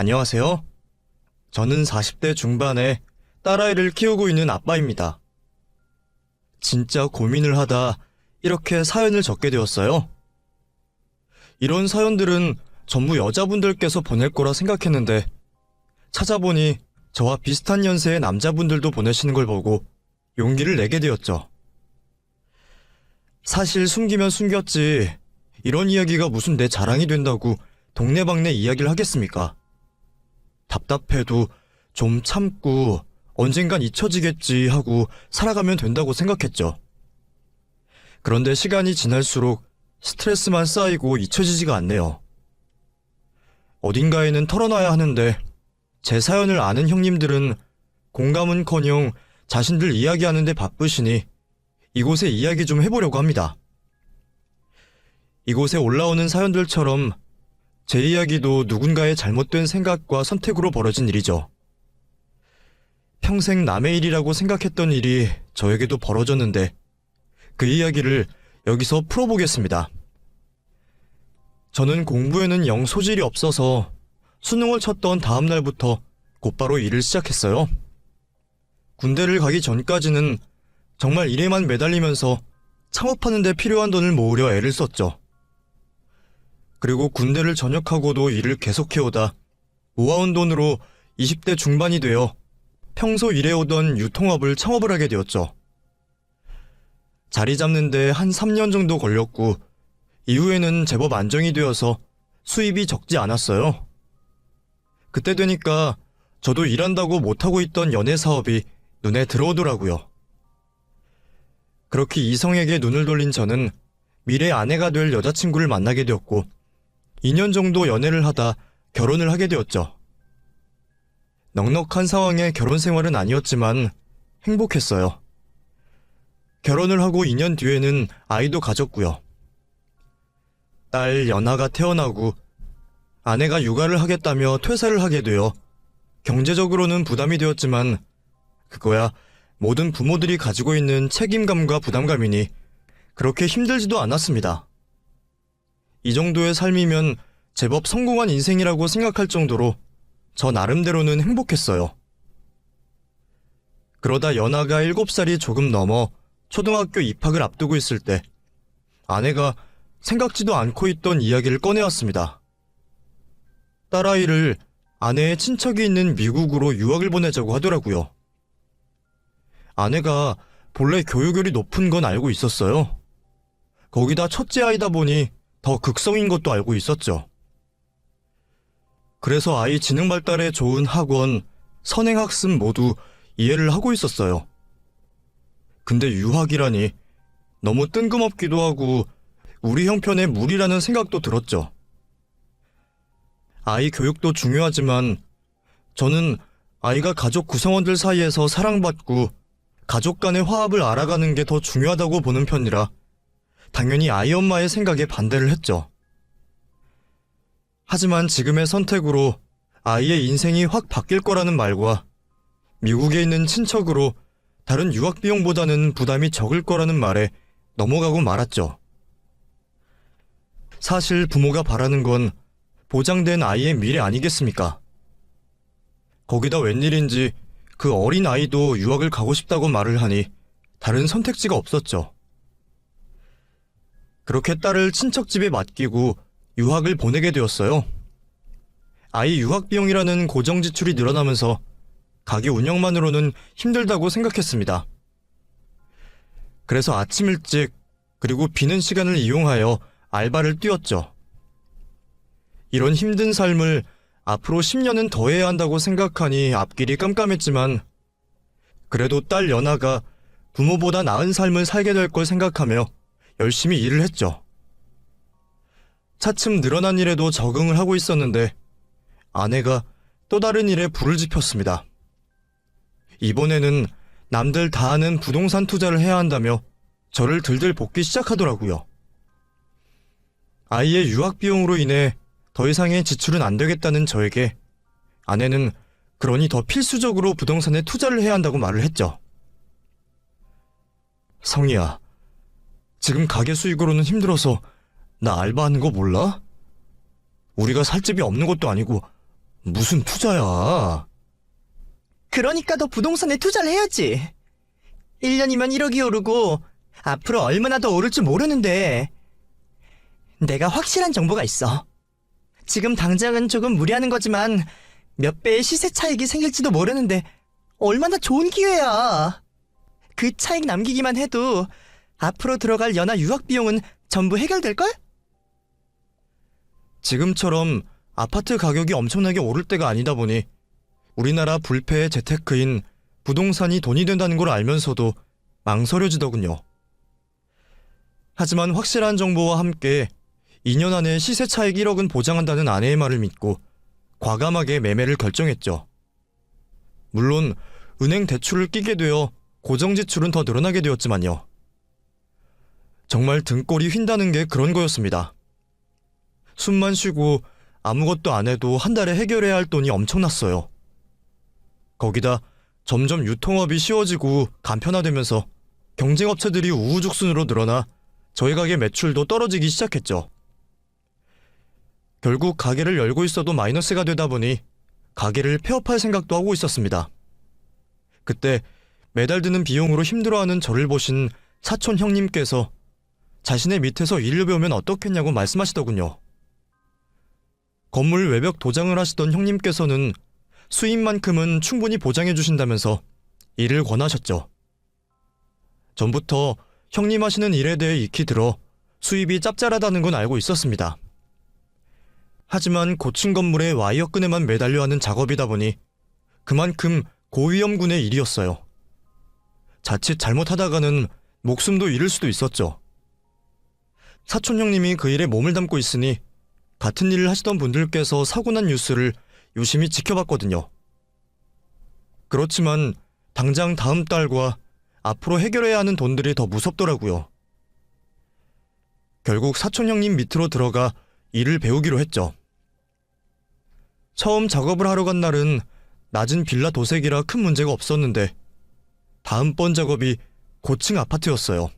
안녕하세요. 저는 40대 중반에 딸아이를 키우고 있는 아빠입니다. 진짜 고민을 하다 이렇게 사연을 적게 되었어요. 이런 사연들은 전부 여자분들께서 보낼 거라 생각했는데 찾아보니 저와 비슷한 연세의 남자분들도 보내시는 걸 보고 용기를 내게 되었죠. 사실 숨기면 숨겼지 이런 이야기가 무슨 내 자랑이 된다고 동네방네 이야기를 하겠습니까? 답답해도 좀 참고 언젠간 잊혀지겠지 하고 살아가면 된다고 생각했죠. 그런데 시간이 지날수록 스트레스만 쌓이고 잊혀지지가 않네요. 어딘가에는 털어놔야 하는데 제 사연을 아는 형님들은 공감은커녕 자신들 이야기하는 데 바쁘시니 이곳에 이야기 좀 해보려고 합니다. 이곳에 올라오는 사연들처럼 제 이야기도 누군가의 잘못된 생각과 선택으로 벌어진 일이죠. 평생 남의 일이라고 생각했던 일이 저에게도 벌어졌는데 그 이야기를 여기서 풀어보겠습니다. 저는 공부에는 영 소질이 없어서 수능을 쳤던 다음 날부터 곧바로 일을 시작했어요. 군대를 가기 전까지는 정말 일에만 매달리면서 창업하는 데 필요한 돈을 모으려 애를 썼죠. 그리고 군대를 전역하고도 일을 계속해오다 모아온 돈으로 20대 중반이 되어 평소 일해오던 유통업을 창업을 하게 되었죠. 자리 잡는데 한 3년 정도 걸렸고 이후에는 제법 안정이 되어서 수입이 적지 않았어요. 그때 되니까 저도 일한다고 못하고 있던 연애 사업이 눈에 들어오더라고요. 그렇게 이성에게 눈을 돌린 저는 미래 아내가 될 여자친구를 만나게 되었고 2년 정도 연애를 하다 결혼을 하게 되었죠. 넉넉한 상황의 결혼 생활은 아니었지만 행복했어요. 결혼을 하고 2년 뒤에는 아이도 가졌고요. 딸 연하가 태어나고 아내가 육아를 하겠다며 퇴사를 하게 되어 경제적으로는 부담이 되었지만 그거야 모든 부모들이 가지고 있는 책임감과 부담감이니 그렇게 힘들지도 않았습니다. 이 정도의 삶이면 제법 성공한 인생이라고 생각할 정도로 저 나름대로는 행복했어요. 그러다 연하가 7살이 조금 넘어 초등학교 입학을 앞두고 있을 때 아내가 생각지도 않고 있던 이야기를 꺼내왔습니다. 딸아이를 아내의 친척이 있는 미국으로 유학을 보내자고 하더라고요. 아내가 본래 교육열이 높은 건 알고 있었어요. 거기다 첫째 아이다 보니 더 극성인 것도 알고 있었죠. 그래서 아이 지능 발달에 좋은 학원, 선행학습 모두 이해를 하고 있었어요. 근데 유학이라니 너무 뜬금없기도 하고 우리 형편에 무리라는 생각도 들었죠. 아이 교육도 중요하지만 저는 아이가 가족 구성원들 사이에서 사랑받고 가족 간의 화합을 알아가는 게 더 중요하다고 보는 편이라 당연히 아이 엄마의 생각에 반대를 했죠. 하지만 지금의 선택으로 아이의 인생이 확 바뀔 거라는 말과 미국에 있는 친척으로 다른 유학 비용보다는 부담이 적을 거라는 말에 넘어가고 말았죠. 사실 부모가 바라는 건 보장된 아이의 미래 아니겠습니까? 거기다 웬일인지 그 어린 아이도 유학을 가고 싶다고 말을 하니 다른 선택지가 없었죠. 그렇게 딸을 친척집에 맡기고 유학을 보내게 되었어요. 아이 유학 비용이라는 고정 지출이 늘어나면서 가게 운영만으로는 힘들다고 생각했습니다. 그래서 아침 일찍 그리고 비는 시간을 이용하여 알바를 뛰었죠. 이런 힘든 삶을 앞으로 10년은 더 해야 한다고 생각하니 앞길이 깜깜했지만 그래도 딸 연하가 부모보다 나은 삶을 살게 될 걸 생각하며 열심히 일을 했죠. 차츰 늘어난 일에도 적응을 하고 있었는데 아내가 또 다른 일에 불을 지폈습니다. 이번에는 남들 다 하는 부동산 투자를 해야 한다며 저를 들들 볶기 시작하더라고요. 아이의 유학 비용으로 인해 더 이상의 지출은 안 되겠다는 저에게 아내는 그러니 더 필수적으로 부동산에 투자를 해야 한다고 말을 했죠. 성희야, 지금 가게 수익으로는 힘들어서 나 알바하는 거 몰라? 우리가 살 집이 없는 것도 아니고 무슨 투자야? 그러니까 더 부동산에 투자를 해야지. 1년이면 1억이 오르고 앞으로 얼마나 더 오를지 모르는데 내가 확실한 정보가 있어. 지금 당장은 조금 무리하는 거지만 몇 배의 시세 차익이 생길지도 모르는데 얼마나 좋은 기회야. 그 차익 남기기만 해도 앞으로 들어갈 연하 유학 비용은 전부 해결될걸? 지금처럼 아파트 가격이 엄청나게 오를 때가 아니다 보니 우리나라 불패의 재테크인 부동산이 돈이 된다는 걸 알면서도 망설여지더군요. 하지만 확실한 정보와 함께 2년 안에 시세 차익 1억은 보장한다는 아내의 말을 믿고 과감하게 매매를 결정했죠. 물론 은행 대출을 끼게 되어 고정 지출은 더 늘어나게 되었지만요. 정말 등골이 휜다는 게 그런 거였습니다. 숨만 쉬고 아무것도 안 해도 한 달에 해결해야 할 돈이 엄청났어요. 거기다 점점 유통업이 쉬워지고 간편화되면서 경쟁업체들이 우후죽순으로 늘어나 저희 가게 매출도 떨어지기 시작했죠. 결국 가게를 열고 있어도 마이너스가 되다 보니 가게를 폐업할 생각도 하고 있었습니다. 그때 매달 드는 비용으로 힘들어하는 저를 보신 사촌 형님께서 자신의 밑에서 일을 배우면 어떻겠냐고 말씀하시더군요. 건물 외벽 도장을 하시던 형님께서는 수입만큼은 충분히 보장해 주신다면서 일을 권하셨죠. 전부터 형님 하시는 일에 대해 익히 들어 수입이 짭짤하다는 건 알고 있었습니다. 하지만 고층 건물에 와이어 끈에만 매달려 하는 작업이다 보니 그만큼 고위험군의 일이었어요. 자칫 잘못하다가는 목숨도 잃을 수도 있었죠. 사촌 형님이 그 일에 몸을 담고 있으니 같은 일을 하시던 분들께서 사고 난 뉴스를 유심히 지켜봤거든요. 그렇지만 당장 다음 달과 앞으로 해결해야 하는 돈들이 더 무섭더라고요. 결국 사촌 형님 밑으로 들어가 일을 배우기로 했죠. 처음 작업을 하러 간 날은 낮은 빌라 도색이라 큰 문제가 없었는데 다음번 작업이 고층 아파트였어요.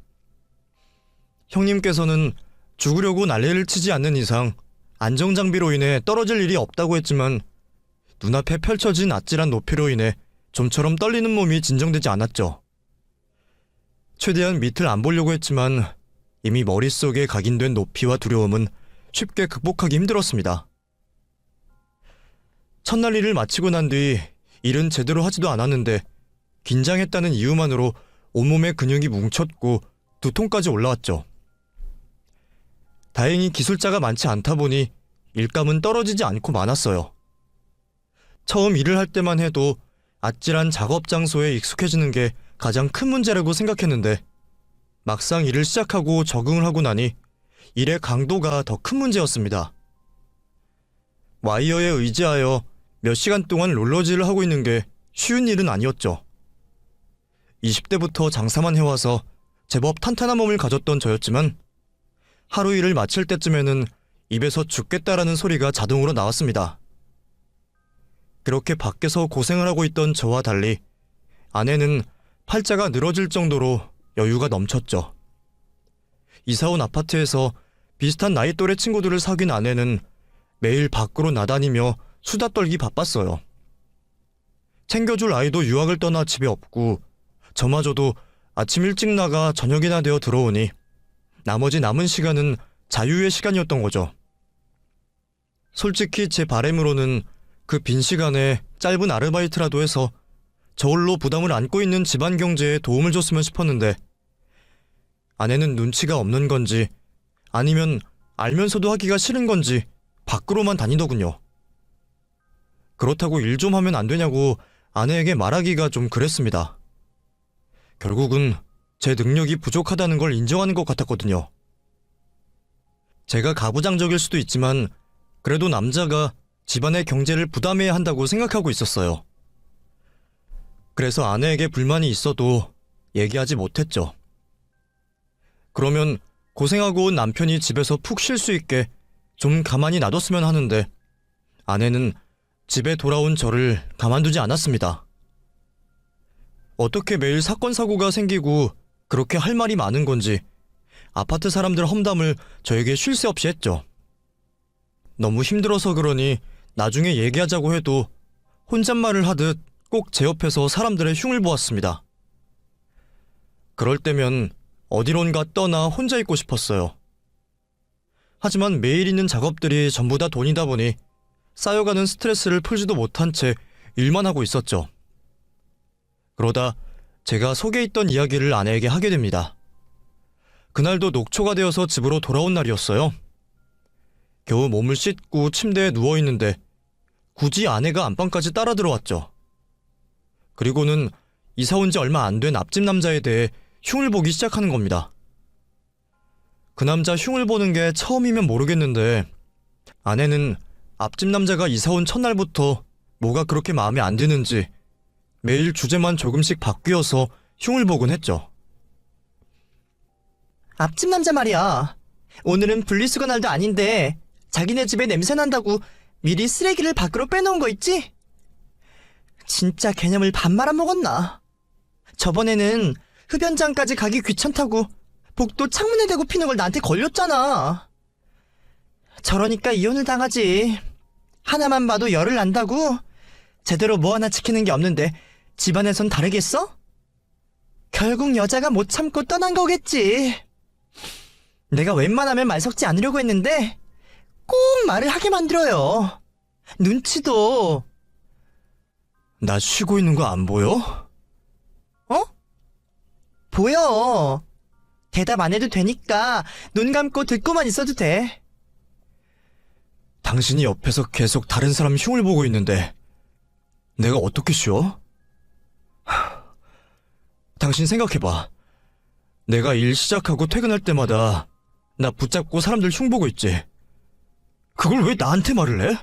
형님께서는 죽으려고 난리를 치지 않는 이상 안정장비로 인해 떨어질 일이 없다고 했지만 눈앞에 펼쳐진 아찔한 높이로 인해 좀처럼 떨리는 몸이 진정되지 않았죠. 최대한 밑을 안 보려고 했지만 이미 머릿속에 각인된 높이와 두려움은 쉽게 극복하기 힘들었습니다. 첫날 일을 마치고 난 뒤 일은 제대로 하지도 않았는데 긴장했다는 이유만으로 온몸에 근육이 뭉쳤고 두통까지 올라왔죠. 다행히 기술자가 많지 않다 보니 일감은 떨어지지 않고 많았어요. 처음 일을 할 때만 해도 아찔한 작업 장소에 익숙해지는 게 가장 큰 문제라고 생각했는데 막상 일을 시작하고 적응을 하고 나니 일의 강도가 더 큰 문제였습니다. 와이어에 의지하여 몇 시간 동안 롤러질을 하고 있는 게 쉬운 일은 아니었죠. 20대부터 장사만 해와서 제법 탄탄한 몸을 가졌던 저였지만 하루 일을 마칠 때쯤에는 입에서 죽겠다라는 소리가 자동으로 나왔습니다. 그렇게 밖에서 고생을 하고 있던 저와 달리 아내는 팔자가 늘어질 정도로 여유가 넘쳤죠. 이사온 아파트에서 비슷한 나이 또래 친구들을 사귄 아내는 매일 밖으로 나다니며 수다 떨기 바빴어요. 챙겨줄 아이도 유학을 떠나 집에 없고 저마저도 아침 일찍 나가 저녁이나 되어 들어오니 나머지 남은 시간은 자유의 시간이었던 거죠. 솔직히 제 바람으로는 그 빈 시간에 짧은 아르바이트라도 해서 저홀로 부담을 안고 있는 집안 경제에 도움을 줬으면 싶었는데 아내는 눈치가 없는 건지 아니면 알면서도 하기가 싫은 건지 밖으로만 다니더군요. 그렇다고 일 좀 하면 안 되냐고 아내에게 말하기가 좀 그랬습니다. 결국은 제 능력이 부족하다는 걸 인정하는 것 같았거든요. 제가 가부장적일 수도 있지만 그래도 남자가 집안의 경제를 부담해야 한다고 생각하고 있었어요. 그래서 아내에게 불만이 있어도 얘기하지 못했죠. 그러면 고생하고 온 남편이 집에서 푹 쉴 수 있게 좀 가만히 놔뒀으면 하는데 아내는 집에 돌아온 저를 가만두지 않았습니다. 어떻게 매일 사건 사고가 생기고 그렇게 할 말이 많은 건지 아파트 사람들 험담을 저에게 쉴 새 없이 했죠. 너무 힘들어서 그러니 나중에 얘기하자고 해도 혼잣말을 하듯 꼭 제 옆에서 사람들의 흉을 보았습니다. 그럴 때면 어디론가 떠나 혼자 있고 싶었어요. 하지만 매일 있는 작업들이 전부 다 돈이다 보니 쌓여가는 스트레스를 풀지도 못한 채 일만 하고 있었죠. 그러다 제가 속에 있던 이야기를 아내에게 하게 됩니다. 그날도 녹초가 되어서 집으로 돌아온 날이었어요. 겨우 몸을 씻고 침대에 누워있는데 굳이 아내가 안방까지 따라 들어왔죠. 그리고는 이사 온 지 얼마 안 된 앞집 남자에 대해 흉을 보기 시작하는 겁니다. 그 남자 흉을 보는 게 처음이면 모르겠는데 아내는 앞집 남자가 이사 온 첫날부터 뭐가 그렇게 마음에 안 드는지 매일 주제만 조금씩 바뀌어서 흉을 보곤 했죠. 앞집 남자 말이야. 오늘은 분리수거 날도 아닌데 자기네 집에 냄새 난다고 미리 쓰레기를 밖으로 빼놓은 거 있지? 진짜 개념을 밥 말아먹었나? 저번에는 흡연장까지 가기 귀찮다고 복도 창문에 대고 피는 걸 나한테 걸렸잖아. 저러니까 이혼을 당하지. 하나만 봐도 열을 난다고? 제대로 뭐 하나 지키는 게 없는데 집안에선 다르겠어? 결국 여자가 못 참고 떠난 거겠지. 내가 웬만하면 말 섞지 않으려고 했는데 꼭 말을 하게 만들어요. 눈치도. 나 쉬고 있는 거 안 보여? 어? 보여. 대답 안 해도 되니까 눈 감고 듣고만 있어도 돼. 당신이 옆에서 계속 다른 사람 흉을 보고 있는데 내가 어떻게 쉬어? 당신 생각해봐. 내가 일 시작하고 퇴근할 때마다 나 붙잡고 사람들 흉 보고 있지. 그걸 왜 나한테 말을 해?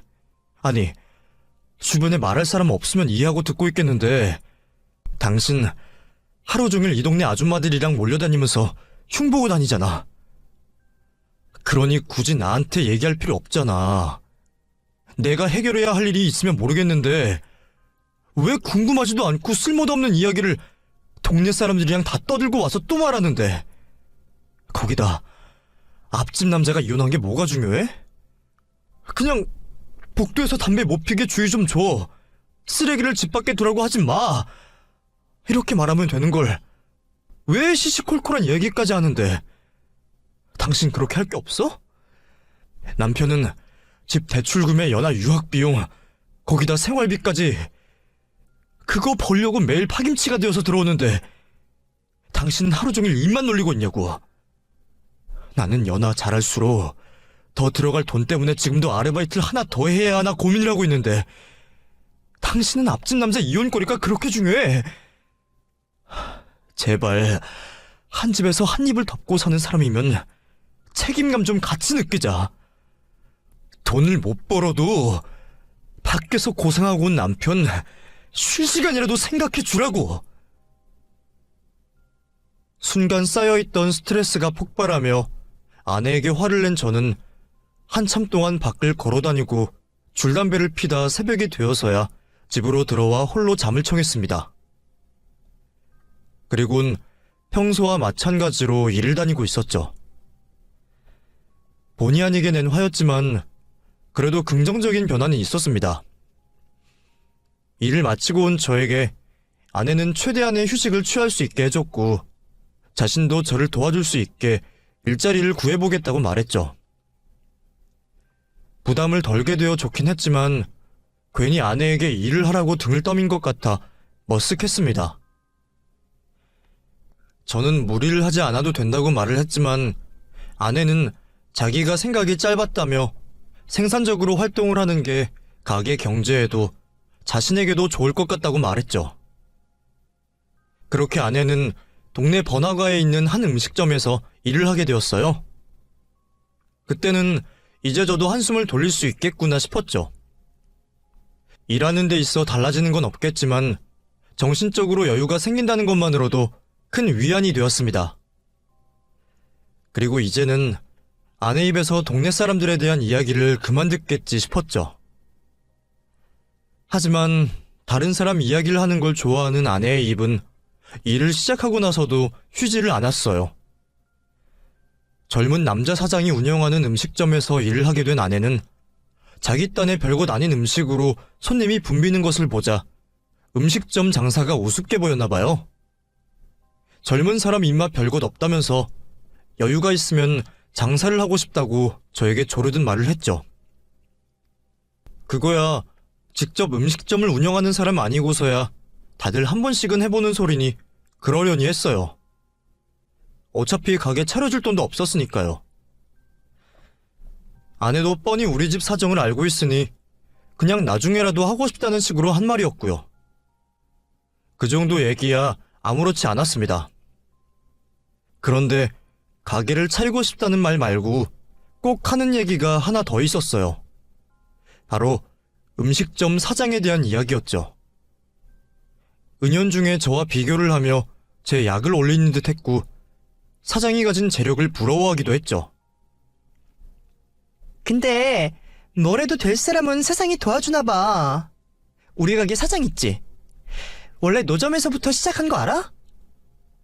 아니, 주변에 말할 사람 없으면 이해하고 듣고 있겠는데 당신 하루 종일 이 동네 아줌마들이랑 몰려다니면서 흉 보고 다니잖아. 그러니 굳이 나한테 얘기할 필요 없잖아. 내가 해결해야 할 일이 있으면 모르겠는데 왜 궁금하지도 않고 쓸모도 없는 이야기를 동네 사람들이랑 다 떠들고 와서 또 말하는데. 거기다 앞집 남자가 이혼한 게 뭐가 중요해? 그냥 복도에서 담배 못 피게 주의 좀 줘. 쓰레기를 집 밖에 두라고 하지 마. 이렇게 말하면 되는 걸 왜 시시콜콜한 얘기까지 하는데. 당신 그렇게 할 게 없어? 남편은 집 대출금에 연하 유학비용, 거기다 생활비까지 그거 벌려고 매일 파김치가 되어서 들어오는데 당신은 하루 종일 입만 놀리고 있냐고. 나는 연하 잘할수록 더 들어갈 돈 때문에 지금도 아르바이트를 하나 더 해야 하나 고민을 하고 있는데 당신은 앞집 남자 이혼거리가 그렇게 중요해? 제발 한 집에서 한 입을 덮고 사는 사람이면 책임감 좀 같이 느끼자. 돈을 못 벌어도 밖에서 고생하고 온 남편 쉴 시간이라도 생각해 주라고. 순간 쌓여있던 스트레스가 폭발하며 아내에게 화를 낸 저는 한참 동안 밖을 걸어다니고 줄담배를 피다 새벽이 되어서야 집으로 들어와 홀로 잠을 청했습니다. 그리곤 평소와 마찬가지로 일을 다니고 있었죠. 본의 아니게 낸 화였지만 그래도 긍정적인 변화는 있었습니다. 일을 마치고 온 저에게 아내는 최대한의 휴식을 취할 수 있게 해줬고 자신도 저를 도와줄 수 있게 일자리를 구해보겠다고 말했죠. 부담을 덜게 되어 좋긴 했지만 괜히 아내에게 일을 하라고 등을 떠민 것 같아 머쓱했습니다. 저는 무리를 하지 않아도 된다고 말을 했지만 아내는 자기가 생각이 짧았다며 생산적으로 활동을 하는 게 가게 경제에도 자신에게도 좋을 것 같다고 말했죠. 그렇게 아내는 동네 번화가에 있는 한 음식점에서 일을 하게 되었어요. 그때는 이제 저도 한숨을 돌릴 수 있겠구나 싶었죠. 일하는 데 있어 달라지는 건 없겠지만 정신적으로 여유가 생긴다는 것만으로도 큰 위안이 되었습니다. 그리고 이제는 아내 입에서 동네 사람들에 대한 이야기를 그만 듣겠지 싶었죠. 하지만 다른 사람 이야기를 하는 걸 좋아하는 아내의 입은 일을 시작하고 나서도 휴지를 않았어요. 젊은 남자 사장이 운영하는 음식점에서 일을 하게 된 아내는 자기 딴에 별것 아닌 음식으로 손님이 붐비는 것을 보자 음식점 장사가 우습게 보였나 봐요. 젊은 사람 입맛 별것 없다면서 여유가 있으면 장사를 하고 싶다고 저에게 조르든 말을 했죠. 그거야 직접 음식점을 운영하는 사람 아니고서야 다들 한 번씩은 해보는 소리니 그러려니 했어요. 어차피 가게 차려줄 돈도 없었으니까요. 아내도 뻔히 우리 집 사정을 알고 있으니 그냥 나중에라도 하고 싶다는 식으로 한 말이었고요. 그 정도 얘기야 아무렇지 않았습니다. 그런데 가게를 차리고 싶다는 말 말고 꼭 하는 얘기가 하나 더 있었어요. 바로 음식점 사장에 대한 이야기였죠. 은연중에 저와 비교를 하며 제 약을 올리는 듯 했고 사장이 가진 재력을 부러워하기도 했죠. 근데 뭐래도 될 사람은 세상이 도와주나 봐. 우리 가게 사장 있지? 원래 노점에서부터 시작한 거 알아?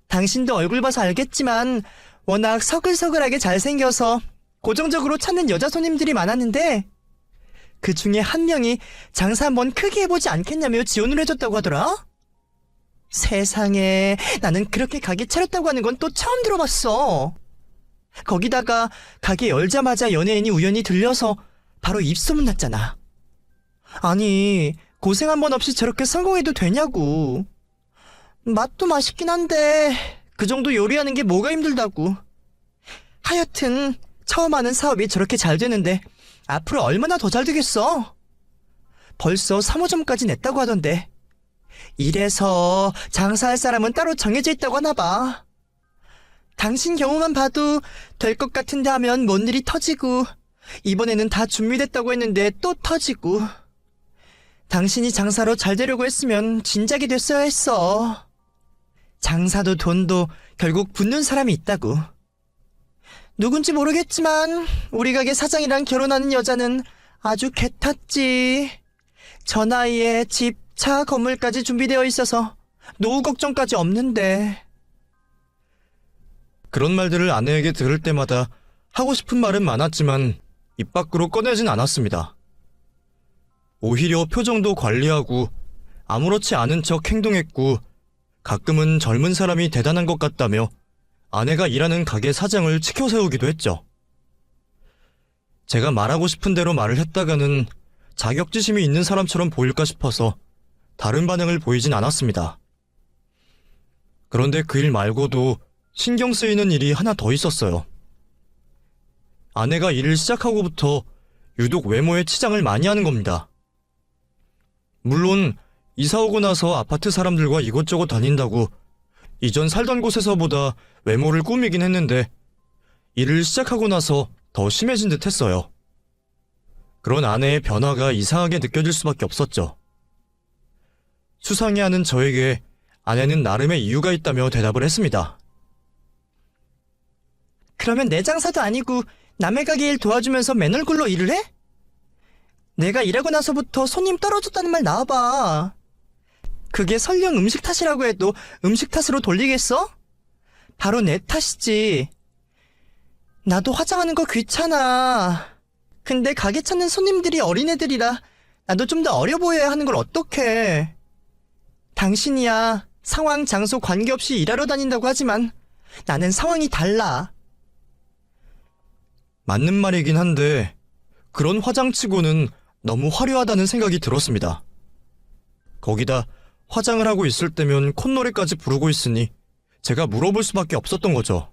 당신도 얼굴 봐서 알겠지만 워낙 서글서글하게 잘생겨서 고정적으로 찾는 여자 손님들이 많았는데 그 중에 한 명이 장사 한번 크게 해보지 않겠냐며 지원을 해줬다고 하더라? 세상에, 나는 그렇게 가게 차렸다고 하는 건 또 처음 들어봤어. 거기다가 가게 열자마자 연예인이 우연히 들려서 바로 입소문 났잖아. 아니, 고생 한 번 없이 저렇게 성공해도 되냐고. 맛도 맛있긴 한데 그 정도 요리하는 게 뭐가 힘들다고. 하여튼 처음 하는 사업이 저렇게 잘 되는데 앞으로 얼마나 더 잘 되겠어? 벌써 3호점까지 냈다고 하던데. 이래서 장사할 사람은 따로 정해져 있다고 하나 봐. 당신 경우만 봐도 될 것 같은데 하면 뭔 일이 터지고 이번에는 다 준비됐다고 했는데 또 터지고. 당신이 장사로 잘 되려고 했으면 진작이 됐어야 했어. 장사도 돈도 결국 붙는 사람이 있다고. 누군지 모르겠지만 우리 가게 사장이랑 결혼하는 여자는 아주 개탔지. 저 나이에 집, 차, 건물까지 준비되어 있어서 노후 걱정까지 없는데. 그런 말들을 아내에게 들을 때마다 하고 싶은 말은 많았지만 입 밖으로 꺼내진 않았습니다. 오히려 표정도 관리하고 아무렇지 않은 척 행동했고 가끔은 젊은 사람이 대단한 것 같다며 아내가 일하는 가게 사장을 치켜세우기도 했죠. 제가 말하고 싶은 대로 말을 했다가는 자격지심이 있는 사람처럼 보일까 싶어서 다른 반응을 보이진 않았습니다. 그런데 그 일 말고도 신경 쓰이는 일이 하나 더 있었어요. 아내가 일을 시작하고부터 유독 외모에 치장을 많이 하는 겁니다. 물론 이사 오고 나서 아파트 사람들과 이것저것 다닌다고 이전 살던 곳에서보다 외모를 꾸미긴 했는데 일을 시작하고 나서 더 심해진 듯 했어요. 그런 아내의 변화가 이상하게 느껴질 수밖에 없었죠. 수상해하는 저에게 아내는 나름의 이유가 있다며 대답을 했습니다. 그러면 내 장사도 아니고 남의 가게 일 도와주면서 맨 얼굴로 일을 해? 내가 일하고 나서부터 손님 떨어졌다는 말 나와봐. 그게 설령 음식 탓이라고 해도 음식 탓으로 돌리겠어? 바로 내 탓이지. 나도 화장하는 거 귀찮아. 근데 가게 찾는 손님들이 어린애들이라 나도 좀 더 어려 보여야 하는 걸 어떡해. 당신이야 상황, 장소 관계없이 일하러 다닌다고 하지만 나는 상황이 달라. 맞는 말이긴 한데 그런 화장치고는 너무 화려하다는 생각이 들었습니다. 거기다 화장을 하고 있을 때면 콧노래까지 부르고 있으니 제가 물어볼 수밖에 없었던 거죠.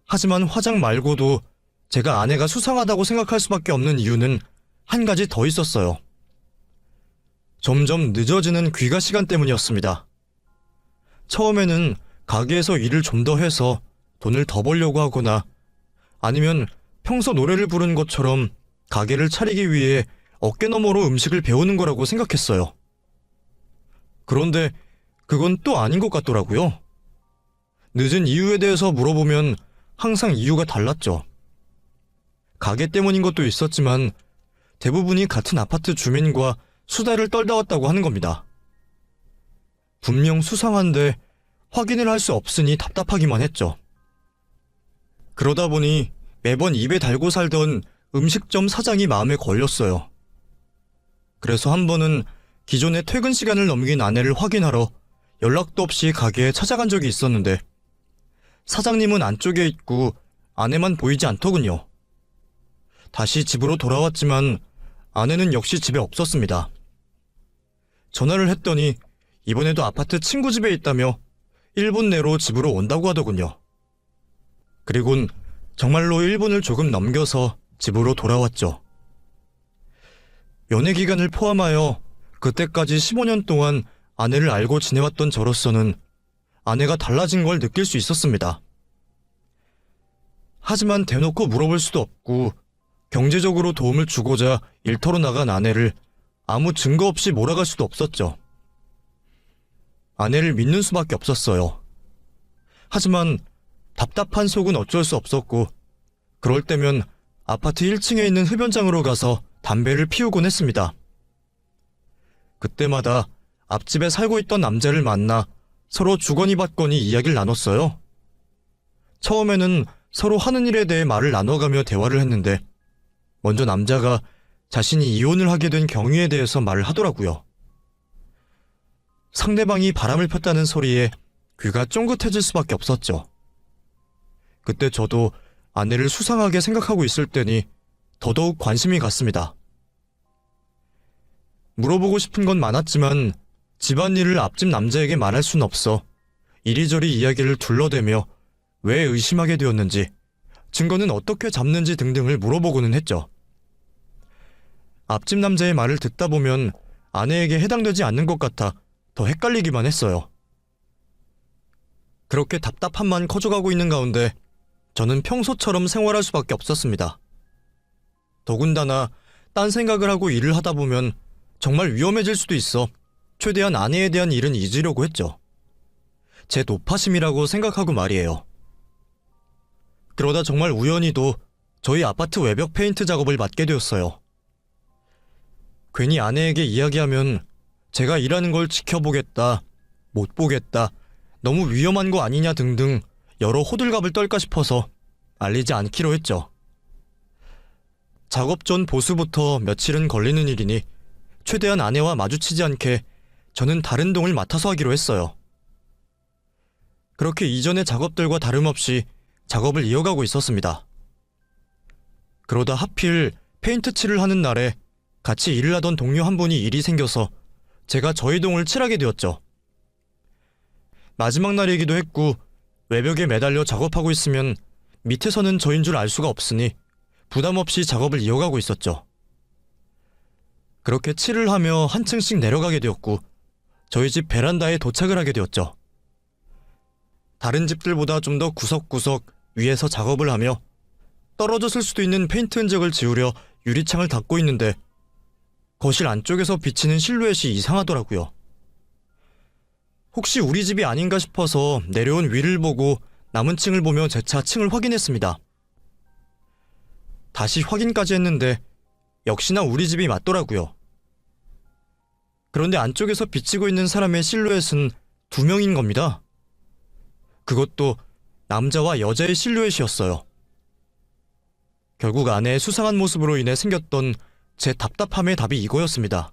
하지만 화장 말고도 제가 아내가 수상하다고 생각할 수밖에 없는 이유는 한 가지 더 있었어요. 점점 늦어지는 귀가 시간 때문이었습니다. 처음에는 가게에서 일을 좀 더 해서 돈을 더 벌려고 하거나 아니면 평소 노래를 부르는 것처럼 가게를 차리기 위해 어깨너머로 음식을 배우는 거라고 생각했어요. 그런데 그건 또 아닌 것 같더라고요. 늦은 이유에 대해서 물어보면 항상 이유가 달랐죠. 가게 때문인 것도 있었지만 대부분이 같은 아파트 주민과 수다를 떨다 왔다고 하는 겁니다. 분명 수상한데 확인을 할 수 없으니 답답하기만 했죠. 그러다 보니 매번 입에 달고 살던 음식점 사장이 마음에 걸렸어요. 그래서 한 번은 기존의 퇴근 시간을 넘긴 아내를 확인하러 연락도 없이 가게에 찾아간 적이 있었는데 사장님은 안쪽에 있고 아내만 보이지 않더군요. 다시 집으로 돌아왔지만 아내는 역시 집에 없었습니다. 전화를 했더니 이번에도 아파트 친구 집에 있다며 1분 내로 집으로 온다고 하더군요. 그리곤 정말로 1분을 조금 넘겨서 집으로 돌아왔죠. 연애 기간을 포함하여 그때까지 15년 동안 아내를 알고 지내왔던 저로서는 아내가 달라진 걸 느낄 수 있었습니다. 하지만 대놓고 물어볼 수도 없고 경제적으로 도움을 주고자 일터로 나간 아내를 아무 증거 없이 몰아갈 수도 없었죠. 아내를 믿는 수밖에 없었어요. 하지만 답답한 속은 어쩔 수 없었고 그럴 때면 아파트 1층에 있는 흡연장으로 가서 담배를 피우곤 했습니다. 그때마다 앞집에 살고 있던 남자를 만나 서로 주거니 받거니 이야기를 나눴어요. 처음에는 서로 하는 일에 대해 말을 나눠가며 대화를 했는데 먼저 남자가 자신이 이혼을 하게 된 경위에 대해서 말을 하더라고요. 상대방이 바람을 폈다는 소리에 귀가 쫑긋해질 수밖에 없었죠. 그때 저도 아내를 수상하게 생각하고 있을 때니 더더욱 관심이 갔습니다. 물어보고 싶은 건 많았지만 집안일을 앞집 남자에게 말할 순 없어 이리저리 이야기를 둘러대며 왜 의심하게 되었는지, 증거는 어떻게 잡는지 등등을 물어보고는 했죠. 앞집 남자의 말을 듣다 보면 아내에게 해당되지 않는 것 같아 더 헷갈리기만 했어요. 그렇게 답답함만 커져가고 있는 가운데 저는 평소처럼 생활할 수밖에 없었습니다. 더군다나 딴 생각을 하고 일을 하다 보면 정말 위험해질 수도 있어 최대한 아내에 대한 일은 잊으려고 했죠. 제 노파심이라고 생각하고 말이에요. 그러다 정말 우연히도 저희 아파트 외벽 페인트 작업을 맡게 되었어요. 괜히 아내에게 이야기하면 제가 일하는 걸 지켜보겠다, 못 보겠다, 너무 위험한 거 아니냐 등등 여러 호들갑을 떨까 싶어서 알리지 않기로 했죠. 작업 전 보수부터 며칠은 걸리는 일이니 최대한 아내와 마주치지 않게 저는 다른 동을 맡아서 하기로 했어요. 그렇게 이전의 작업들과 다름없이 작업을 이어가고 있었습니다. 그러다 하필 페인트 칠을 하는 날에 같이 일을 하던 동료 한 분이 일이 생겨서 제가 저희 동을 칠하게 되었죠. 마지막 날이기도 했고 외벽에 매달려 작업하고 있으면 밑에서는 저인 줄 알 수가 없으니 부담 없이 작업을 이어가고 있었죠. 그렇게 칠을 하며 한 층씩 내려가게 되었고 저희 집 베란다에 도착을 하게 되었죠. 다른 집들보다 좀 더 구석구석 위에서 작업을 하며 떨어졌을 수도 있는 페인트 흔적을 지우려 유리창을 닦고 있는데 거실 안쪽에서 비치는 실루엣이 이상하더라고요. 혹시 우리 집이 아닌가 싶어서 내려온 위를 보고 남은 층을 보며 재차 층을 확인했습니다. 다시 확인까지 했는데 역시나 우리 집이 맞더라고요. 그런데 안쪽에서 비치고 있는 사람의 실루엣은 2명인 겁니다. 그것도 남자와 여자의 실루엣이었어요. 결국 아내의 수상한 모습으로 인해 생겼던 제 답답함의 답이 이거였습니다.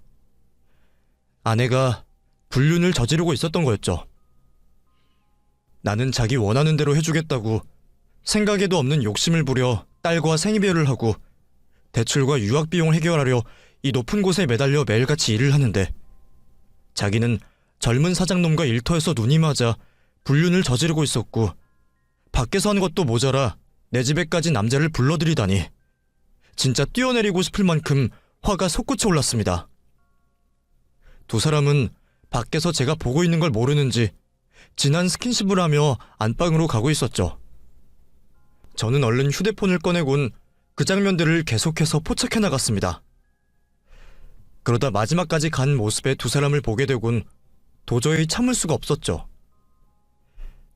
아내가 불륜을 저지르고 있었던 거였죠. 나는 자기 원하는 대로 해주겠다고 생각에도 없는 욕심을 부려 딸과 생이별을 하고 대출과 유학 비용을 해결하려 이 높은 곳에 매달려 매일같이 일을 하는데 자기는 젊은 사장놈과 일터에서 눈이 맞아 불륜을 저지르고 있었고 밖에서 한 것도 모자라 내 집에까지 남자를 불러들이다니 진짜 뛰어내리고 싶을 만큼 화가 솟구쳐 올랐습니다. 두 사람은 밖에서 제가 보고 있는 걸 모르는지 진한 스킨십을 하며 안방으로 가고 있었죠. 저는 얼른 휴대폰을 꺼내곤 그 장면들을 계속해서 포착해 나갔습니다. 그러다 마지막까지 간 모습의 두 사람을 보게 되곤 도저히 참을 수가 없었죠.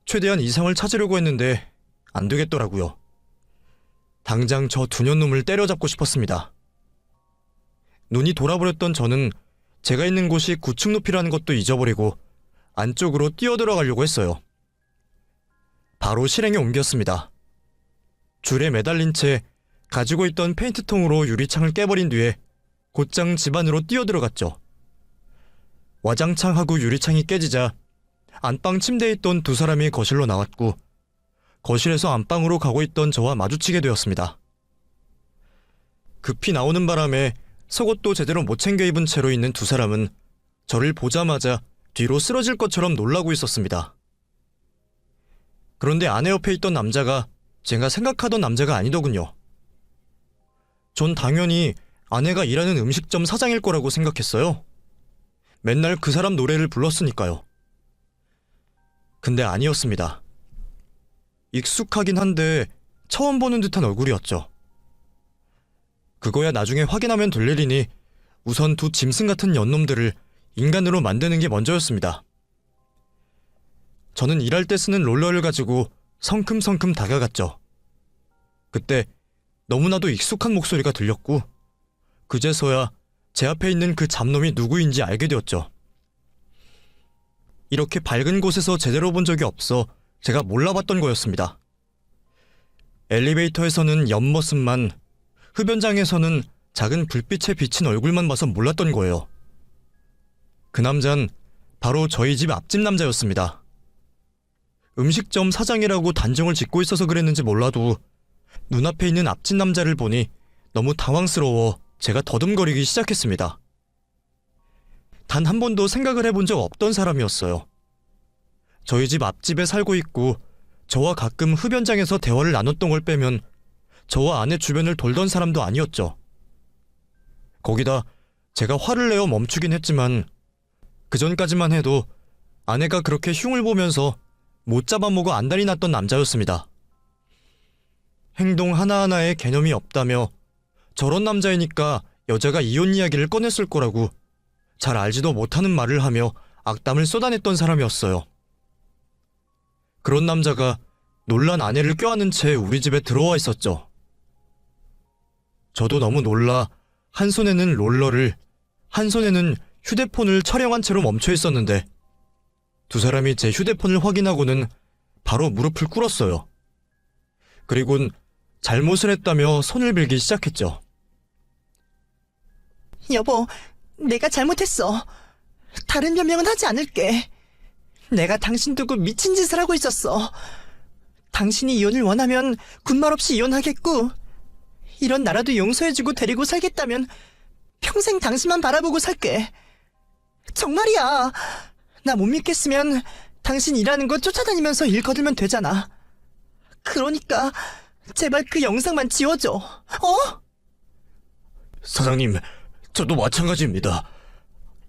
최대한 이상을 찾으려고 했는데 안 되겠더라고요. 당장 저 두년놈을 때려잡고 싶었습니다. 눈이 돌아버렸던 저는 제가 있는 곳이 9층 높이라는 것도 잊어버리고 안쪽으로 뛰어들어가려고 했어요. 바로 실행에 옮겼습니다. 줄에 매달린 채 가지고 있던 페인트통으로 유리창을 깨버린 뒤에 곧장 집 안으로 뛰어들어갔죠. 와장창 하고 유리창이 깨지자 안방 침대에 있던 두 사람이 거실로 나왔고 거실에서 안방으로 가고 있던 저와 마주치게 되었습니다. 급히 나오는 바람에 속옷도 제대로 못 챙겨 입은 채로 있는 두 사람은 저를 보자마자 뒤로 쓰러질 것처럼 놀라고 있었습니다. 그런데 아내 옆에 있던 남자가 제가 생각하던 남자가 아니더군요. 전 당연히 아내가 일하는 음식점 사장일 거라고 생각했어요. 맨날 그 사람 노래를 불렀으니까요. 근데 아니었습니다. 익숙하긴 한데 처음 보는 듯한 얼굴이었죠. 그거야 나중에 확인하면 될 일이니 우선 두 짐승 같은 연놈들을 인간으로 만드는 게 먼저였습니다. 저는 일할 때 쓰는 롤러를 가지고 성큼성큼 다가갔죠. 그때 너무나도 익숙한 목소리가 들렸고 그제서야 제 앞에 있는 그 잡놈이 누구인지 알게 되었죠. 이렇게 밝은 곳에서 제대로 본 적이 없어 제가 몰라봤던 거였습니다. 엘리베이터에서는 옆모습만, 흡연장에서는 작은 불빛에 비친 얼굴만 봐서 몰랐던 거예요. 그 남잔 바로 저희 집 앞집 남자였습니다. 음식점 사장이라고 단정을 짓고 있어서 그랬는지 몰라도 눈앞에 있는 앞집 남자를 보니 너무 당황스러워 제가 더듬거리기 시작했습니다. 단 한 번도 생각을 해본 적 없던 사람이었어요. 저희 집 앞집에 살고 있고 저와 가끔 흡연장에서 대화를 나눴던 걸 빼면 저와 아내 주변을 돌던 사람도 아니었죠. 거기다 제가 화를 내어 멈추긴 했지만 그전까지만 해도 아내가 그렇게 흉을 보면서 못 잡아먹어 안달이 났던 남자였습니다. 행동 하나하나에 개념이 없다며 저런 남자이니까 여자가 이혼 이야기를 꺼냈을 거라고 잘 알지도 못하는 말을 하며 악담을 쏟아냈던 사람이었어요. 그런 남자가 놀란 아내를 껴안은 채 우리 집에 들어와 있었죠. 저도 너무 놀라 한 손에는 롤러를, 한 손에는 휴대폰을 촬영한 채로 멈춰 있었는데 두 사람이 제 휴대폰을 확인하고는 바로 무릎을 꿇었어요. 그리곤 잘못을 했다며 손을 빌기 시작했죠. 여보, 내가 잘못했어. 다른 변명은 하지 않을게. 내가 당신 두고 미친 짓을 하고 있었어. 당신이 이혼을 원하면 군말 없이 이혼하겠고 이런 나라도 용서해주고 데리고 살겠다면 평생 당신만 바라보고 살게. 정말이야. 나 못 믿겠으면 당신 일하는 거 쫓아다니면서 일 거들면 되잖아. 그러니까 제발 그 영상만 지워줘. 어? 사장님, 저도 마찬가지입니다.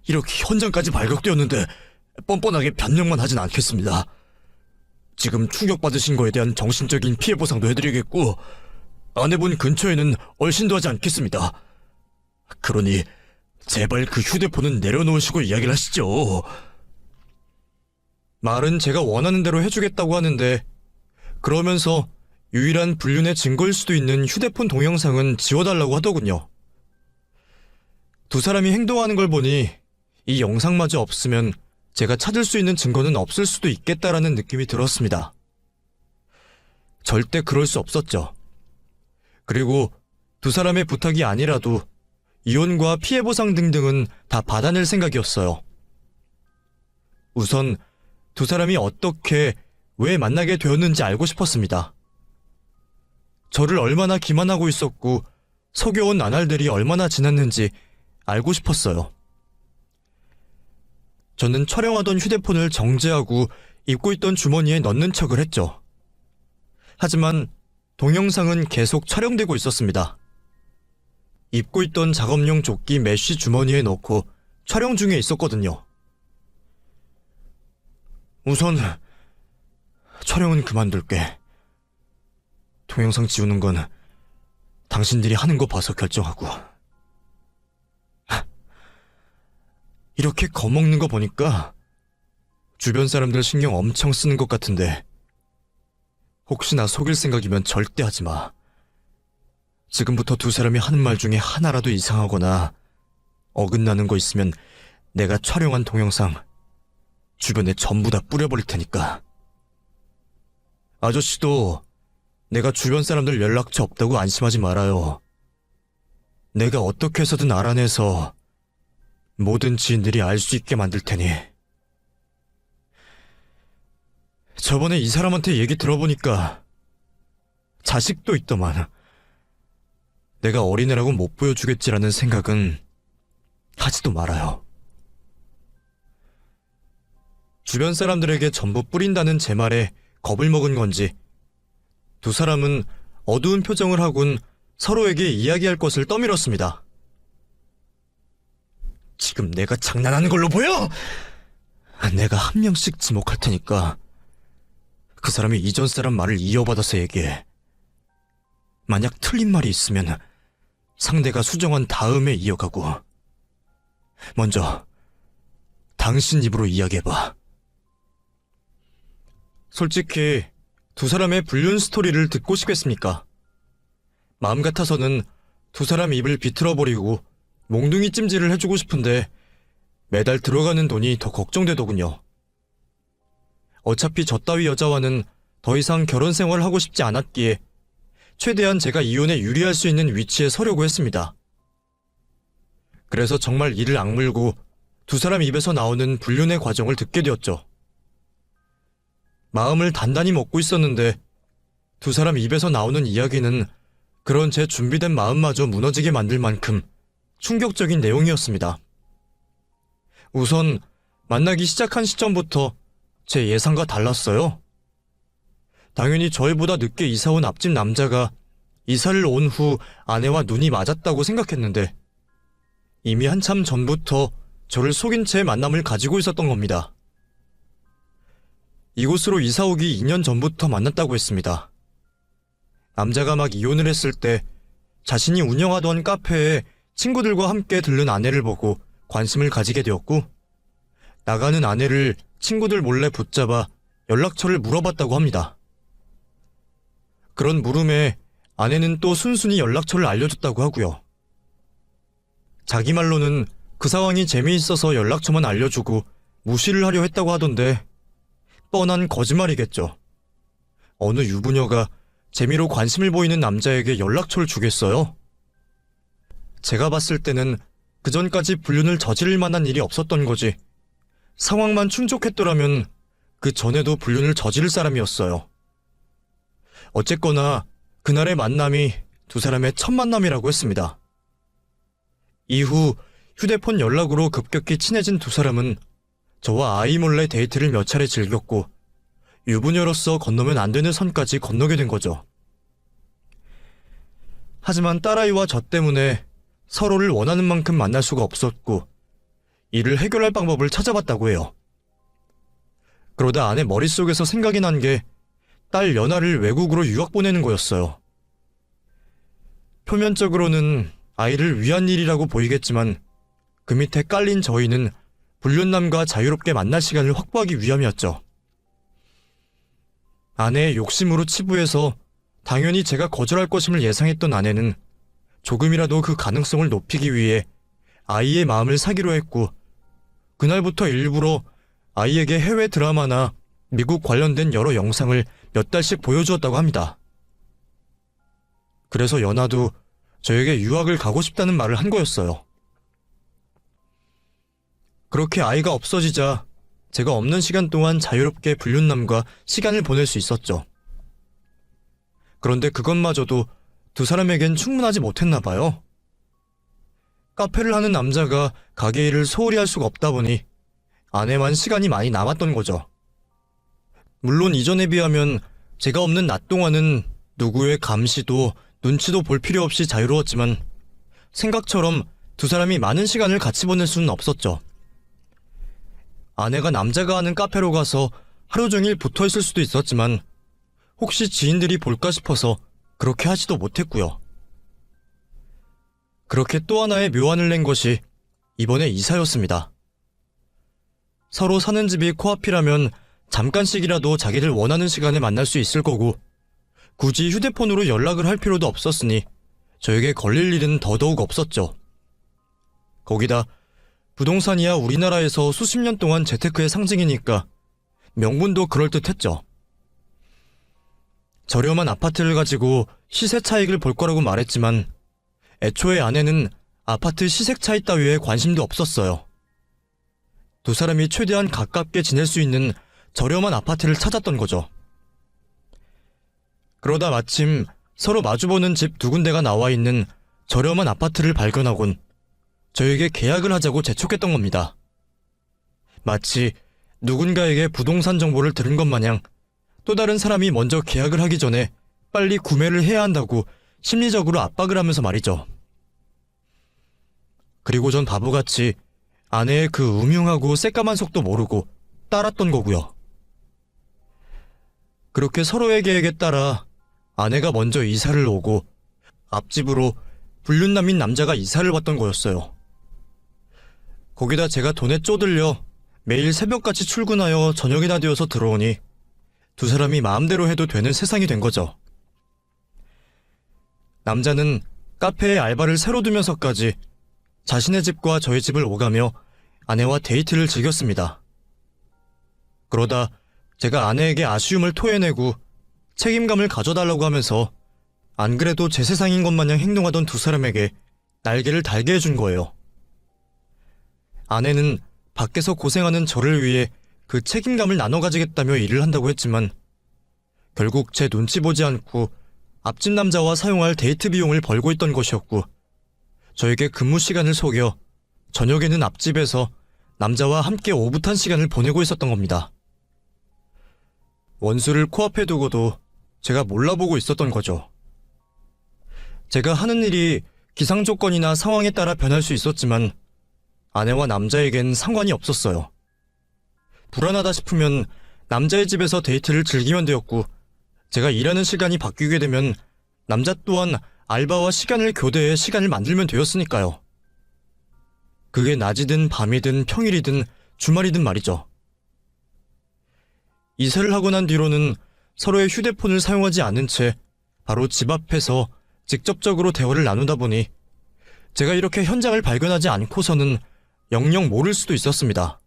이렇게 현장까지 발각되었는데 뻔뻔하게 변명만 하진 않겠습니다. 지금 충격받으신 거에 대한 정신적인 피해 보상도 해드리겠고 아내분 근처에는 얼씬도 하지 않겠습니다. 그러니 제발 그 휴대폰은 내려놓으시고 이야기를 하시죠. 말은 제가 원하는 대로 해주겠다고 하는데 그러면서 유일한 불륜의 증거일 수도 있는 휴대폰 동영상은 지워달라고 하더군요. 두 사람이 행동하는 걸 보니 이 영상마저 없으면 제가 찾을 수 있는 증거는 없을 수도 있겠다라는 느낌이 들었습니다. 절대 그럴 수 없었죠. 그리고 두 사람의 부탁이 아니라도 이혼과 피해보상 등등은 다 받아낼 생각이었어요. 우선 두 사람이 어떻게, 왜 만나게 되었는지 알고 싶었습니다. 저를 얼마나 기만하고 있었고 속여온 나날들이 얼마나 지났는지 알고 싶었어요. 저는 촬영하던 휴대폰을 정지하고 입고 있던 주머니에 넣는 척을 했죠. 하지만 동영상은 계속 촬영되고 있었습니다. 입고 있던 작업용 조끼 메쉬 주머니에 넣고 촬영 중에 있었거든요. 우선 촬영은 그만둘게. 동영상 지우는 건 당신들이 하는 거 봐서 결정하고. 이렇게 겁먹는 거 보니까 주변 사람들 신경 엄청 쓰는 것 같은데 혹시나 속일 생각이면 절대 하지 마. 지금부터 두 사람이 하는 말 중에 하나라도 이상하거나 어긋나는 거 있으면 내가 촬영한 동영상 주변에 전부 다 뿌려버릴 테니까. 아저씨도 내가 주변 사람들 연락처 없다고 안심하지 말아요. 내가 어떻게 해서든 알아내서 모든 지인들이 알 수 있게 만들 테니. 저번에 이 사람한테 얘기 들어보니까 자식도 있더만. 내가 어린애라고 못 보여주겠지라는 생각은 하지도 말아요. 주변 사람들에게 전부 뿌린다는 제 말에 겁을 먹은 건지 두 사람은 어두운 표정을 하곤 서로에게 이야기할 것을 떠밀었습니다. 지금 내가 장난하는 걸로 보여? 내가 한 명씩 지목할 테니까 그 사람이 이전 사람 말을 이어받아서 얘기해. 만약 틀린 말이 있으면 상대가 수정한 다음에 이어가고. 먼저 당신 입으로 이야기해봐. 솔직히 두 사람의 불륜 스토리를 듣고 싶겠습니까? 마음 같아서는 두 사람 입을 비틀어버리고 몽둥이 찜질을 해주고 싶은데 매달 들어가는 돈이 더 걱정되더군요. 어차피 저 따위 여자와는 더 이상 결혼 생활을 하고 싶지 않았기에 최대한 제가 이혼에 유리할 수 있는 위치에 서려고 했습니다. 그래서 정말 이를 악물고 두 사람 입에서 나오는 불륜의 과정을 듣게 되었죠. 마음을 단단히 먹고 있었는데 두 사람 입에서 나오는 이야기는 그런 제 준비된 마음마저 무너지게 만들 만큼 충격적인 내용이었습니다. 우선 만나기 시작한 시점부터 제 예상과 달랐어요. 당연히 저희보다 늦게 이사 온 앞집 남자가 이사를 온 후 아내와 눈이 맞았다고 생각했는데 이미 한참 전부터 저를 속인 채 만남을 가지고 있었던 겁니다. 이곳으로 이사 오기 2년 전부터 만났다고 했습니다. 남자가 막 이혼을 했을 때 자신이 운영하던 카페에 친구들과 함께 들른 아내를 보고 관심을 가지게 되었고 나가는 아내를 친구들 몰래 붙잡아 연락처를 물어봤다고 합니다. 그런 물음에 아내는 또 순순히 연락처를 알려줬다고 하고요. 자기 말로는 그 상황이 재미있어서 연락처만 알려주고 무시를 하려 했다고 하던데 뻔한 거짓말이겠죠. 어느 유부녀가 재미로 관심을 보이는 남자에게 연락처를 주겠어요? 제가 봤을 때는 그전까지 불륜을 저지를 만한 일이 없었던 거지 상황만 충족했더라면 그 전에도 불륜을 저지를 사람이었어요. 어쨌거나 그날의 만남이 두 사람의 첫 만남이라고 했습니다. 이후 휴대폰 연락으로 급격히 친해진 두 사람은 저와 아이 몰래 데이트를 몇 차례 즐겼고 유부녀로서 건너면 안 되는 선까지 건너게 된 거죠. 하지만 딸아이와 저 때문에 서로를 원하는 만큼 만날 수가 없었고 이를 해결할 방법을 찾아봤다고 해요. 그러다 아내 머릿속에서 생각이 난 게 딸 연하를 외국으로 유학 보내는 거였어요. 표면적으로는 아이를 위한 일이라고 보이겠지만 그 밑에 깔린 저희는 불륜남과 자유롭게 만날 시간을 확보하기 위함이었죠. 아내의 욕심으로 치부해서 당연히 제가 거절할 것임을 예상했던 아내는 조금이라도 그 가능성을 높이기 위해 아이의 마음을 사기로 했고 그날부터 일부러 아이에게 해외 드라마나 미국 관련된 여러 영상을 몇 달씩 보여주었다고 합니다. 그래서 연하도 저에게 유학을 가고 싶다는 말을 한 거였어요. 그렇게 아이가 없어지자 제가 없는 시간 동안 자유롭게 불륜남과 시간을 보낼 수 있었죠. 그런데 그것마저도 두 사람에겐 충분하지 못했나 봐요. 카페를 하는 남자가 가게 일을 소홀히 할 수가 없다 보니 아내만 시간이 많이 남았던 거죠. 물론 이전에 비하면 제가 없는 낮 동안은 누구의 감시도 눈치도 볼 필요 없이 자유로웠지만 생각처럼 두 사람이 많은 시간을 같이 보낼 수는 없었죠. 아내가 남자가 하는 카페로 가서 하루 종일 붙어 있을 수도 있었지만 혹시 지인들이 볼까 싶어서 그렇게 하지도 못했고요. 그렇게 또 하나의 묘안을 낸 것이 이번에 이사였습니다. 서로 사는 집이 코앞이라면 잠깐씩이라도 자기들 원하는 시간에 만날 수 있을 거고 굳이 휴대폰으로 연락을 할 필요도 없었으니 저에게 걸릴 일은 더더욱 없었죠. 거기다 부동산이야 우리나라에서 수십 년 동안 재테크의 상징이니까 명분도 그럴듯했죠. 저렴한 아파트를 가지고 시세 차익을 볼 거라고 말했지만 애초에 아내는 아파트 시색 차이 따위에 관심도 없었어요. 두 사람이 최대한 가깝게 지낼 수 있는 저렴한 아파트를 찾았던 거죠. 그러다 마침 서로 마주보는 집 두 군데가 나와 있는 저렴한 아파트를 발견하곤 저에게 계약을 하자고 재촉했던 겁니다. 마치 누군가에게 부동산 정보를 들은 것 마냥 또 다른 사람이 먼저 계약을 하기 전에 빨리 구매를 해야 한다고 심리적으로 압박을 하면서 말이죠. 그리고 전 바보같이 아내의 그 음흉하고 새까만 속도 모르고 따랐던 거고요. 그렇게 서로의 계획에 따라 아내가 먼저 이사를 오고 앞집으로 불륜남인 남자가 이사를 왔던 거였어요. 거기다 제가 돈에 쪼들려 매일 새벽같이 출근하여 저녁이나 되어서 들어오니 두 사람이 마음대로 해도 되는 세상이 된 거죠. 남자는 카페에 알바를 새로 두면서까지 자신의 집과 저희 집을 오가며 아내와 데이트를 즐겼습니다. 그러다 제가 아내에게 아쉬움을 토해내고 책임감을 가져달라고 하면서 안 그래도 제 세상인 것 마냥 행동하던 두 사람에게 날개를 달게 해준 거예요. 아내는 밖에서 고생하는 저를 위해 그 책임감을 나눠 가지겠다며 일을 한다고 했지만 결국 제 눈치 보지 않고 앞집 남자와 사용할 데이트 비용을 벌고 있던 것이었고 저에게 근무 시간을 속여 저녁에는 앞집에서 남자와 함께 오붓한 시간을 보내고 있었던 겁니다. 원수를 코앞에 두고도 제가 몰라보고 있었던 거죠. 제가 하는 일이 기상 조건이나 상황에 따라 변할 수 있었지만 아내와 남자에겐 상관이 없었어요. 불안하다 싶으면 남자의 집에서 데이트를 즐기면 되었고 제가 일하는 시간이 바뀌게 되면 남자 또한 알바와 시간을 교대해 시간을 만들면 되었으니까요. 그게 낮이든 밤이든 평일이든 주말이든 말이죠. 이사를 하고 난 뒤로는 서로의 휴대폰을 사용하지 않은 채 바로 집 앞에서 직접적으로 대화를 나누다 보니 제가 이렇게 현장을 발견하지 않고서는 영영 모를 수도 있었습니다.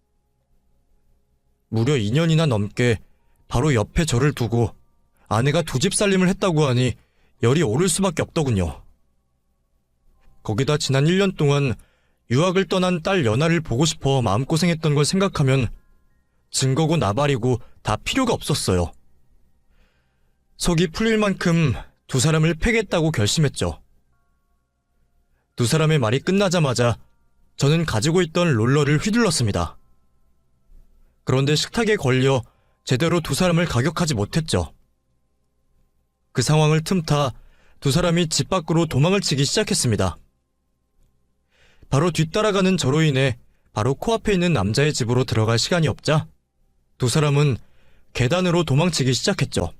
무려 2년이나 넘게 바로 옆에 저를 두고 아내가 두 집 살림을 했다고 하니 열이 오를 수밖에 없더군요. 거기다 지난 1년 동안 유학을 떠난 딸 연하를 보고 싶어 마음고생했던 걸 생각하면 증거고 나발이고 다 필요가 없었어요. 속이 풀릴 만큼 두 사람을 패겠다고 결심했죠. 두 사람의 말이 끝나자마자 저는 가지고 있던 롤러를 휘둘렀습니다. 그런데 식탁에 걸려 제대로 두 사람을 가격하지 못했죠. 그 상황을 틈타 두 사람이 집 밖으로 도망을 치기 시작했습니다. 바로 뒤따라가는 저로 인해 바로 코앞에 있는 남자의 집으로 들어갈 시간이 없자 두 사람은 계단으로 도망치기 시작했죠.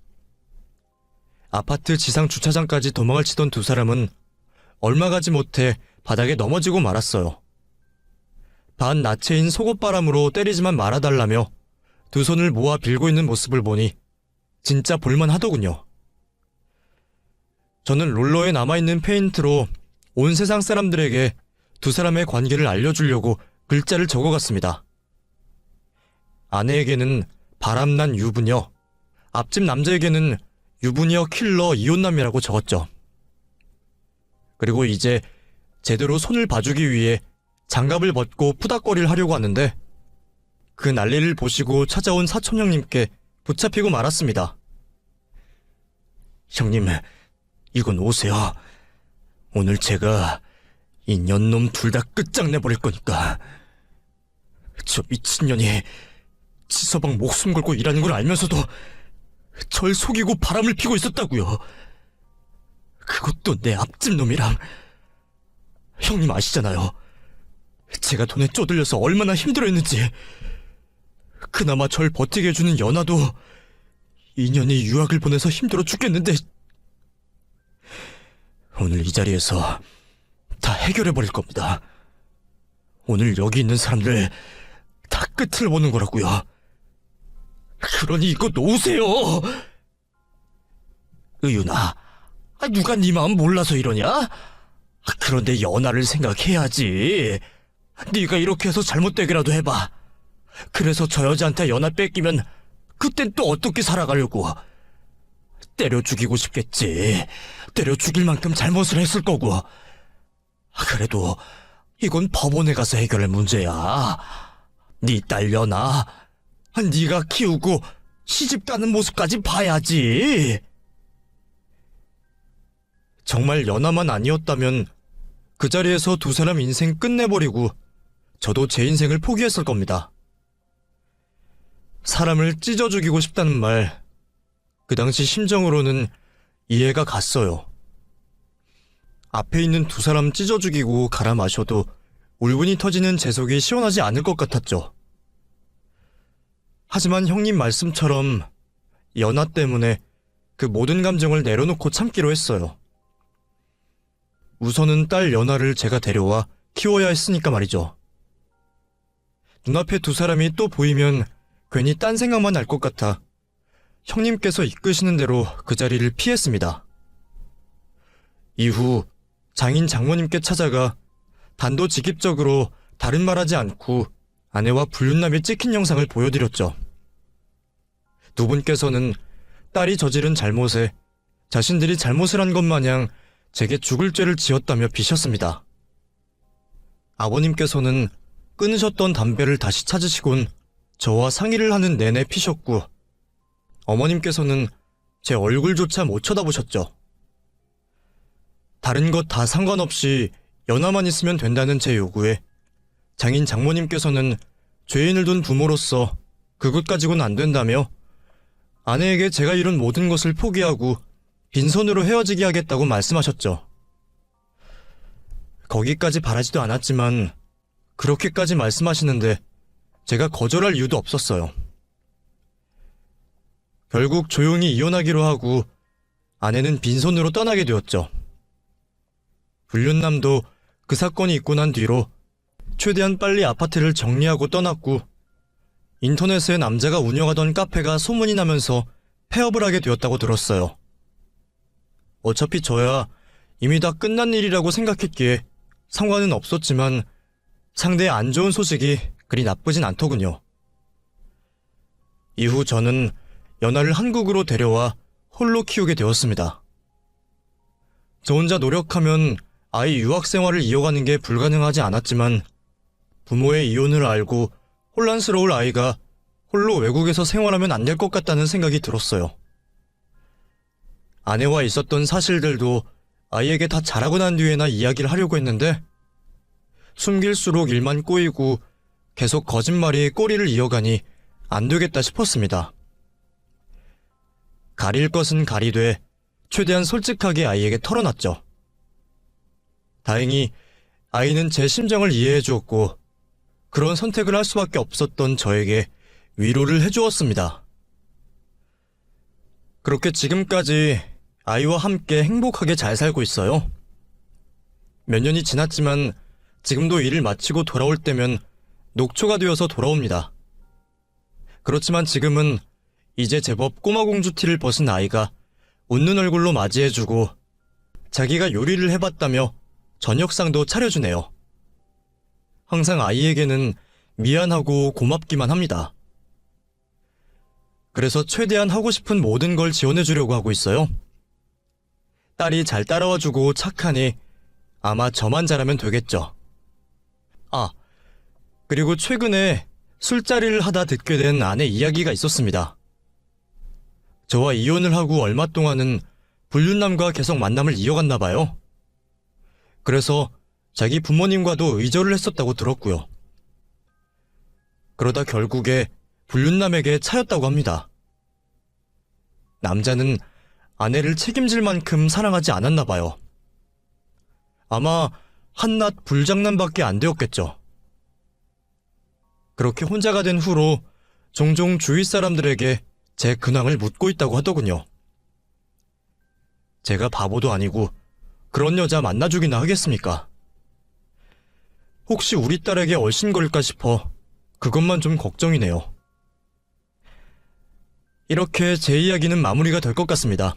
아파트 지상 주차장까지 도망을 치던 두 사람은 얼마 가지 못해 바닥에 넘어지고 말았어요. 반나체인 속옷바람으로 때리지만 말아달라며 두 손을 모아 빌고 있는 모습을 보니 진짜 볼만하더군요. 저는 롤러에 남아있는 페인트로 온 세상 사람들에게 두 사람의 관계를 알려주려고 글자를 적어갔습니다. 아내에게는 바람난 유부녀, 앞집 남자에게는 유부녀 킬러 이혼남이라고 적었죠. 그리고 이제 제대로 손을 봐주기 위해 장갑을 벗고 푸닥거리를 하려고 하는데 그 난리를 보시고 찾아온 사촌 형님께 붙잡히고 말았습니다. 형님, 이건 오세요. 오늘 제가 이 년놈 둘 다 끝장내버릴 거니까. 저 미친년이 지서방 목숨 걸고 일하는 걸 알면서도 절 속이고 바람을 피고 있었다고요. 그것도 내 앞집 놈이랑. 형님 아시잖아요. 제가 돈에 쪼들려서 얼마나 힘들어했는지. 그나마 절 버티게 해주는 연하도 2년이 유학을 보내서 힘들어 죽겠는데 오늘 이 자리에서 다 해결해버릴 겁니다. 오늘 여기 있는 사람들 다 끝을 보는 거라고요. 그러니 이거 놓으세요. 의윤아, 누가 네 마음 몰라서 이러냐? 그런데 연하를 생각해야지. 네가 이렇게 해서 잘못되게라도 해봐. 그래서 저 여자한테 연하 뺏기면 그땐 또 어떻게 살아가려고. 때려 죽이고 싶겠지. 때려 죽일 만큼 잘못을 했을 거고. 그래도 이건 법원에 가서 해결할 문제야. 네 딸 연아, 네가 키우고 시집 가는 모습까지 봐야지. 정말 연아만 아니었다면 그 자리에서 두 사람 인생 끝내버리고 저도 제 인생을 포기했을 겁니다. 사람을 찢어 죽이고 싶다는 말, 그 당시 심정으로는 이해가 갔어요. 앞에 있는 두 사람 찢어 죽이고 갈아 마셔도 울분이 터지는 제 속이 시원하지 않을 것 같았죠. 하지만 형님 말씀처럼 연아 때문에 그 모든 감정을 내려놓고 참기로 했어요. 우선은 딸 연아를 제가 데려와 키워야 했으니까 말이죠. 눈앞에 두 사람이 또 보이면 괜히 딴 생각만 날 것 같아 형님께서 이끄시는 대로 그 자리를 피했습니다. 이후 장인 장모님께 찾아가 단도직입적으로 다른 말하지 않고 아내와 불륜남이 찍힌 영상을 보여드렸죠. 두 분께서는 딸이 저지른 잘못에 자신들이 잘못을 한 것 마냥 제게 죽을 죄를 지었다며 비셨습니다. 아버님께서는 끊으셨던 담배를 다시 찾으시곤 저와 상의를 하는 내내 피셨고, 어머님께서는 제 얼굴조차 못 쳐다보셨죠. 다른 것 다 상관없이 연아만 있으면 된다는 제 요구에 장인 장모님께서는 죄인을 둔 부모로서 그것 가지고는 안 된다며 아내에게 제가 이룬 모든 것을 포기하고 빈손으로 헤어지게 하겠다고 말씀하셨죠. 거기까지 바라지도 않았지만 그렇게까지 말씀하시는데 제가 거절할 이유도 없었어요. 결국 조용히 이혼하기로 하고 아내는 빈손으로 떠나게 되었죠. 불륜남도 그 사건이 있고 난 뒤로 최대한 빨리 아파트를 정리하고 떠났고, 인터넷에 남자가 운영하던 카페가 소문이 나면서 폐업을 하게 되었다고 들었어요. 어차피 저야 이미 다 끝난 일이라고 생각했기에 상관은 없었지만 상대의 안 좋은 소식이 그리 나쁘진 않더군요. 이후 저는 연아를 한국으로 데려와 홀로 키우게 되었습니다. 저 혼자 노력하면 아이 유학 생활을 이어가는 게 불가능하지 않았지만 부모의 이혼을 알고 혼란스러울 아이가 홀로 외국에서 생활하면 안 될 것 같다는 생각이 들었어요. 아내와 있었던 사실들도 아이에게 다 잘하고 난 뒤에나 이야기를 하려고 했는데 숨길수록 일만 꼬이고 계속 거짓말이 꼬리를 이어가니 안 되겠다 싶었습니다. 가릴 것은 가리되 최대한 솔직하게 아이에게 털어놨죠. 다행히 아이는 제 심정을 이해해 주었고 그런 선택을 할 수밖에 없었던 저에게 위로를 해주었습니다. 그렇게 지금까지 아이와 함께 행복하게 잘 살고 있어요. 몇 년이 지났지만 지금도 일을 마치고 돌아올 때면 녹초가 되어서 돌아옵니다. 그렇지만 지금은 이제 제법 꼬마 공주 티를 벗은 아이가 웃는 얼굴로 맞이해주고 자기가 요리를 해봤다며 저녁상도 차려주네요. 항상 아이에게는 미안하고 고맙기만 합니다. 그래서 최대한 하고 싶은 모든 걸 지원해주려고 하고 있어요. 딸이 잘 따라와주고 착하니 아마 저만 잘하면 되겠죠. 아, 그리고 최근에 술자리를 하다 듣게 된 아내 이야기가 있었습니다. 저와 이혼을 하고 얼마 동안은 불륜남과 계속 만남을 이어갔나 봐요. 그래서 자기 부모님과도 의절을 했었다고 들었고요. 그러다 결국에 불륜남에게 차였다고 합니다. 남자는 아내를 책임질 만큼 사랑하지 않았나 봐요. 아마 한낱 불장난밖에 안 되었겠죠. 그렇게 혼자가 된 후로 종종 주위 사람들에게 제 근황을 묻고 있다고 하더군요. 제가 바보도 아니고 그런 여자 만나주기나 하겠습니까? 혹시 우리 딸에게 얼씬걸까 싶어 그것만 좀 걱정이네요. 이렇게 제 이야기는 마무리가 될 것 같습니다.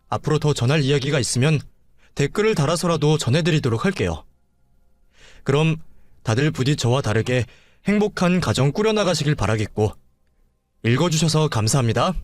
앞으로 더 전할 이야기가 있으면 댓글을 달아서라도 전해드리도록 할게요. 그럼 다들 부디 저와 다르게 행복한 가정 꾸려나가시길 바라겠고, 읽어주셔서 감사합니다.